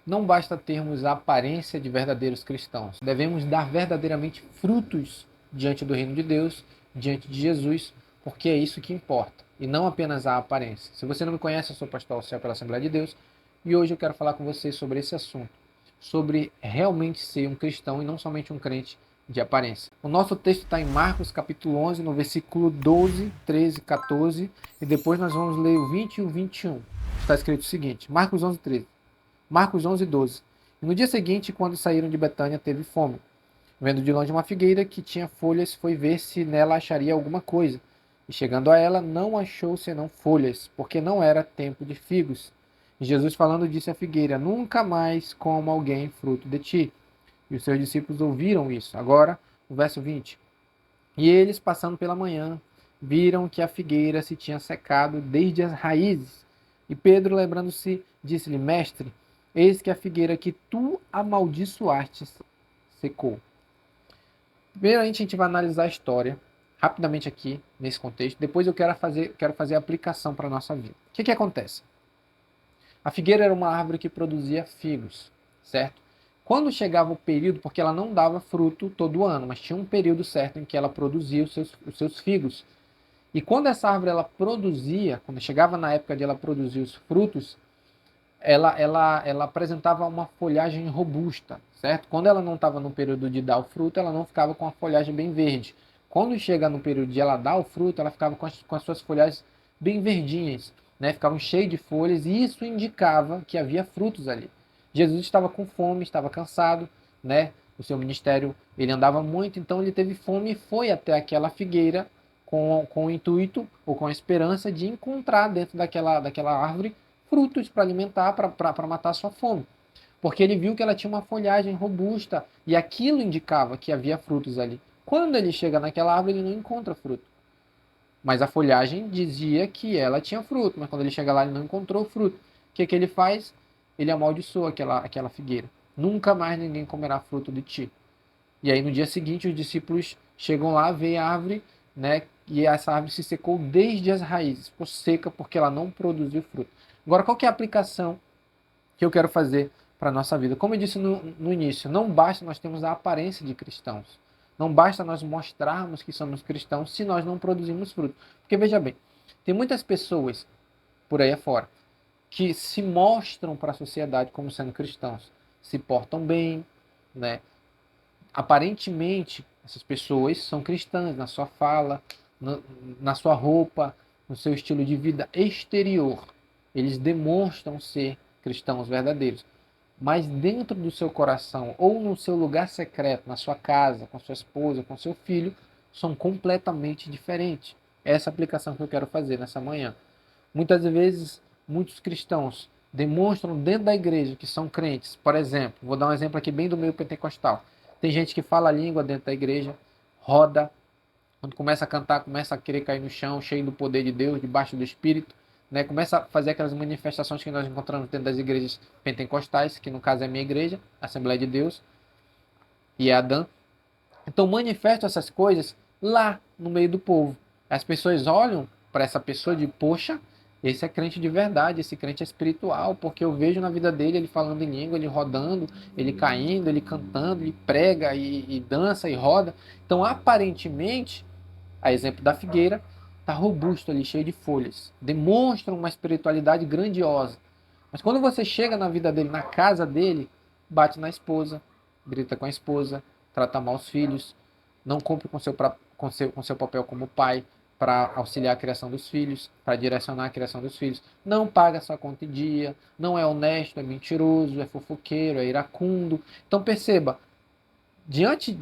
Não basta termos a aparência de verdadeiros cristãos. Devemos dar verdadeiramente frutos diante do reino de Deus, diante de Jesus, porque é isso que importa, e não apenas a aparência. Se você não me conhece, eu sou o pastor Alceu pela Assembleia de Deus, e hoje eu quero falar com você sobre esse assunto, sobre realmente ser um cristão e não somente um crente de aparência. O nosso texto está em Marcos capítulo 11, no versículo 12, 13, 14, e depois nós vamos ler o 20 e o 21. Está escrito o seguinte, Marcos 11, 13. Marcos 11, 12. E no dia seguinte, quando saíram de Betânia, teve fome. Vendo de longe uma figueira que tinha folhas, foi ver se nela acharia alguma coisa. E chegando a ela, não achou senão folhas, porque não era tempo de figos. E Jesus falando disse à figueira, nunca mais coma alguém fruto de ti. E os seus discípulos ouviram isso. Agora, o verso 20. E eles, passando pela manhã, viram que a figueira se tinha secado desde as raízes. E Pedro, lembrando-se, disse-lhe, mestre, eis que a figueira que tu amaldiçoastes secou. Primeiramente, a gente vai analisar a história, rapidamente aqui, nesse contexto. Depois eu quero fazer a aplicação para a nossa vida. O que acontece? A figueira era uma árvore que produzia figos, certo? Quando chegava o período, porque ela não dava fruto todo ano, mas tinha um período certo em que ela produzia os seus figos. E quando essa árvore ela produzia, quando chegava na época de ela produzir os frutos, ela apresentava uma folhagem robusta, certo? Quando ela não estava no período de dar o fruto, ela não ficava com a folhagem bem verde. Quando chega no período de ela dar o fruto, ela ficava com as suas folhagens bem verdinhas, né? Ficavam cheias de folhas e isso indicava que havia frutos ali. Jesus estava com fome, estava cansado, né? O seu ministério, ele andava muito, então ele teve fome e foi até aquela figueira com o intuito ou com a esperança de encontrar dentro daquela árvore frutos para alimentar, para matar a sua fome. Porque ele viu que ela tinha uma folhagem robusta e aquilo indicava que havia frutos ali. Quando ele chega naquela árvore, ele não encontra fruto. Mas a folhagem dizia que ela tinha fruto, mas quando ele chega lá, ele não encontrou fruto. O que ele faz? Ele amaldiçoa aquela figueira. Nunca mais ninguém comerá fruto de ti. E aí no dia seguinte os discípulos chegam lá, veem a árvore, né? E essa árvore se secou desde as raízes, ficou seca porque ela não produziu fruto. Agora, qual que é a aplicação que eu quero fazer para a nossa vida? Como eu disse no início, não basta nós termos a aparência de cristãos. Não basta nós mostrarmos que somos cristãos se nós não produzimos fruto. Porque veja bem, tem muitas pessoas por aí afora que se mostram para a sociedade como sendo cristãos. Se portam bem, né? Aparentemente, essas pessoas são cristãs na sua fala, na sua roupa, no seu estilo de vida exterior. Eles demonstram ser cristãos verdadeiros. Mas dentro do seu coração, ou no seu lugar secreto, na sua casa, com sua esposa, com seu filho, são completamente diferentes. Essa é a aplicação que eu quero fazer nessa manhã. Muitas vezes, muitos cristãos demonstram dentro da igreja que são crentes. Por exemplo, vou dar um exemplo aqui bem do meio pentecostal. Tem gente que fala a língua dentro da igreja, roda, quando começa a cantar, começa a querer cair no chão, cheio do poder de Deus, debaixo do Espírito, né? Começa a fazer aquelas manifestações que nós encontramos dentro das igrejas pentecostais, que no caso é a minha igreja, a Assembleia de Deus, e é Adã. Então manifesta essas coisas lá no meio do povo. As pessoas olham para essa pessoa de, poxa, esse é crente de verdade, esse crente é espiritual, porque eu vejo na vida dele ele falando em língua, ele rodando, ele caindo, ele cantando, ele prega e dança e roda. Então, aparentemente, a exemplo da figueira, está robusto ali, cheio de folhas. Demonstra uma espiritualidade grandiosa. Mas quando você chega na vida dele, na casa dele, bate na esposa, grita com a esposa, trata mal os filhos, não cumpre com seu papel como pai para auxiliar a criação dos filhos, para direcionar a criação dos filhos, não paga sua conta em dia, não é honesto, é mentiroso, é fofoqueiro, é iracundo. Então perceba, diante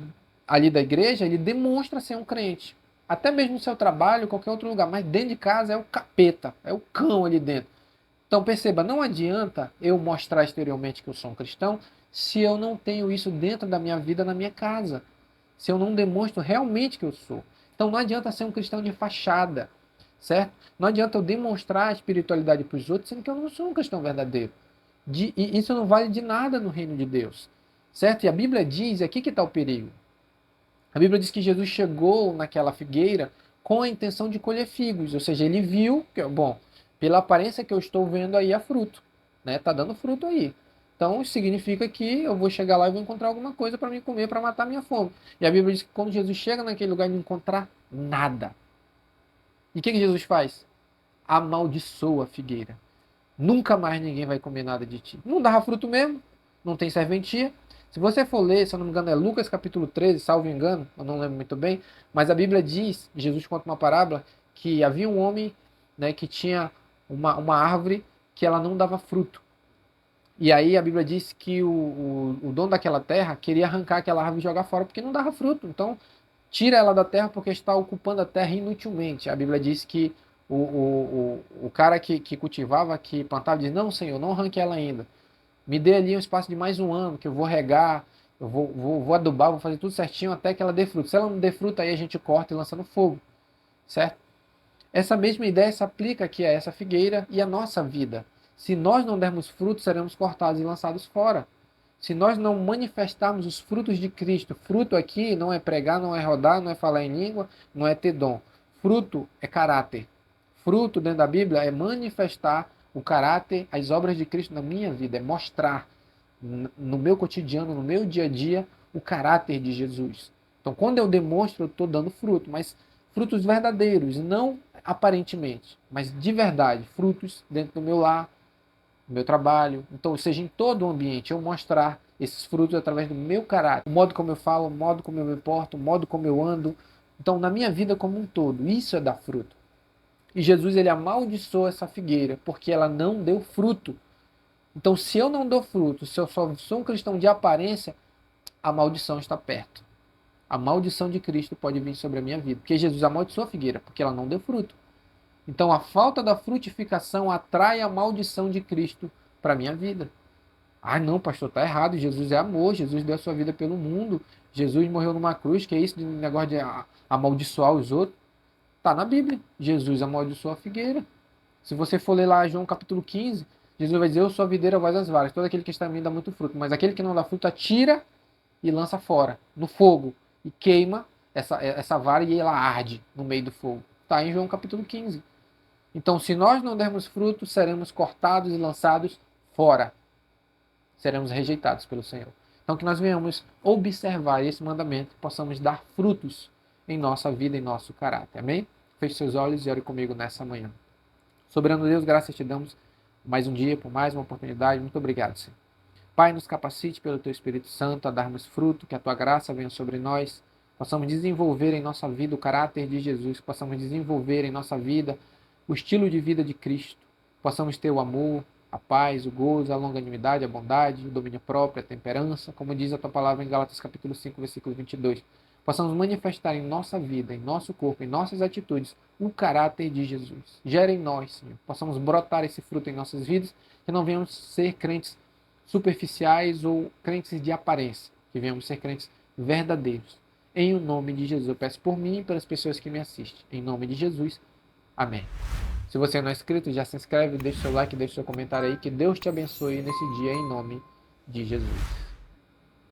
ali da igreja, ele demonstra ser um crente. Até mesmo no seu trabalho, qualquer outro lugar, mas dentro de casa é o capeta, é o cão ali dentro. Então perceba, não adianta eu mostrar exteriormente que eu sou um cristão se eu não tenho isso dentro da minha vida, na minha casa. Se eu não demonstro realmente que eu sou. Então não adianta ser um cristão de fachada, certo? Não adianta eu demonstrar a espiritualidade para os outros, sendo que eu não sou um cristão verdadeiro. E isso não vale de nada no reino de Deus, certo? E a Bíblia diz, aqui que está o perigo. A Bíblia diz que Jesus chegou naquela figueira com a intenção de colher figos, ou seja, ele viu que, bom, pela aparência que eu estou vendo aí, há fruto, né? Tá dando fruto aí. Então, isso significa que eu vou chegar lá e vou encontrar alguma coisa para me comer, para matar minha fome. E a Bíblia diz que quando Jesus chega naquele lugar, ele não encontrar nada. E o que Jesus faz? Amaldiçoa a figueira. Nunca mais ninguém vai comer nada de ti. Não dava fruto mesmo, não tem serventia. Se você for ler, se eu não me engano, é Lucas capítulo 13, salvo engano, eu não lembro muito bem, mas a Bíblia diz, Jesus conta uma parábola, que havia um homem, né, que tinha uma árvore que ela não dava fruto. E aí a Bíblia diz que o dono daquela terra queria arrancar aquela árvore e jogar fora porque não dava fruto. Então, tira ela da terra porque está ocupando a terra inutilmente. A Bíblia diz que o cara que cultivava, que plantava, diz: Não, Senhor, não arranque ela ainda. Me dê ali um espaço de mais um ano, que eu vou regar, eu vou adubar, vou fazer tudo certinho até que ela dê fruto. Se ela não der fruto, aí a gente corta e lança no fogo. Certo? Essa mesma ideia se aplica aqui a essa figueira e à nossa vida. Se nós não dermos fruto, seremos cortados e lançados fora. Se nós não manifestarmos os frutos de Cristo, fruto aqui não é pregar, não é rodar, não é falar em língua, não é ter dom. Fruto é caráter. Fruto dentro da Bíblia é manifestar o caráter, as obras de Cristo na minha vida, é mostrar no meu cotidiano, no meu dia a dia, o caráter de Jesus. Então, quando eu demonstro, eu estou dando fruto, mas frutos verdadeiros, não aparentemente, mas de verdade, frutos dentro do meu lar, no meu trabalho, então, ou seja, em todo o ambiente, eu mostrar esses frutos através do meu caráter, o modo como eu falo, o modo como eu me porto, o modo como eu ando, então, na minha vida como um todo, isso é dar fruto. E Jesus, ele amaldiçoou essa figueira, porque ela não deu fruto. Então, se eu não dou fruto, se eu só sou um cristão de aparência, a maldição está perto. A maldição de Cristo pode vir sobre a minha vida, porque Jesus amaldiçoou a figueira, porque ela não deu fruto. Então, a falta da frutificação atrai a maldição de Cristo para a minha vida. Ah, não, pastor, está errado. Jesus é amor, Jesus deu a sua vida pelo mundo. Jesus morreu numa cruz, que é isso de negócio de amaldiçoar os outros? Está na Bíblia. Jesus amaldiçoou a figueira. Se você for ler lá João capítulo 15, Jesus vai dizer: Eu sou a videira, vós as varas. Todo aquele que está em mim dá muito fruto. Mas aquele que não dá fruto, atira e lança fora, no fogo. E queima essa vara e ela arde no meio do fogo. Está em João capítulo 15. Então, se nós não dermos fruto, seremos cortados e lançados fora. Seremos rejeitados pelo Senhor. Então, que nós venhamos observar esse mandamento e possamos dar frutos em nossa vida, em nosso caráter. Amém? Feche seus olhos e ore comigo nessa manhã. Soberano Deus, graças te damos mais um dia, por mais uma oportunidade. Muito obrigado, Senhor. Pai, nos capacite pelo Teu Espírito Santo a darmos fruto, que a Tua graça venha sobre nós, possamos desenvolver em nossa vida o caráter de Jesus, possamos desenvolver em nossa vida o estilo de vida de Cristo, possamos ter o amor, a paz, o gozo, a longanimidade, a bondade, o domínio próprio, a temperança, como diz a Tua palavra em Gálatas capítulo 5, versículo 22. Possamos manifestar em nossa vida, em nosso corpo, em nossas atitudes, o caráter de Jesus. Gera em nós, Senhor. Possamos brotar esse fruto em nossas vidas, que não venhamos ser crentes superficiais ou crentes de aparência, que venhamos ser crentes verdadeiros. Em o nome de Jesus, eu peço por mim e pelas pessoas que me assistem. Em nome de Jesus, amém. Se você não é inscrito, já se inscreve, deixa seu like, deixa seu comentário aí, que Deus te abençoe nesse dia em nome de Jesus.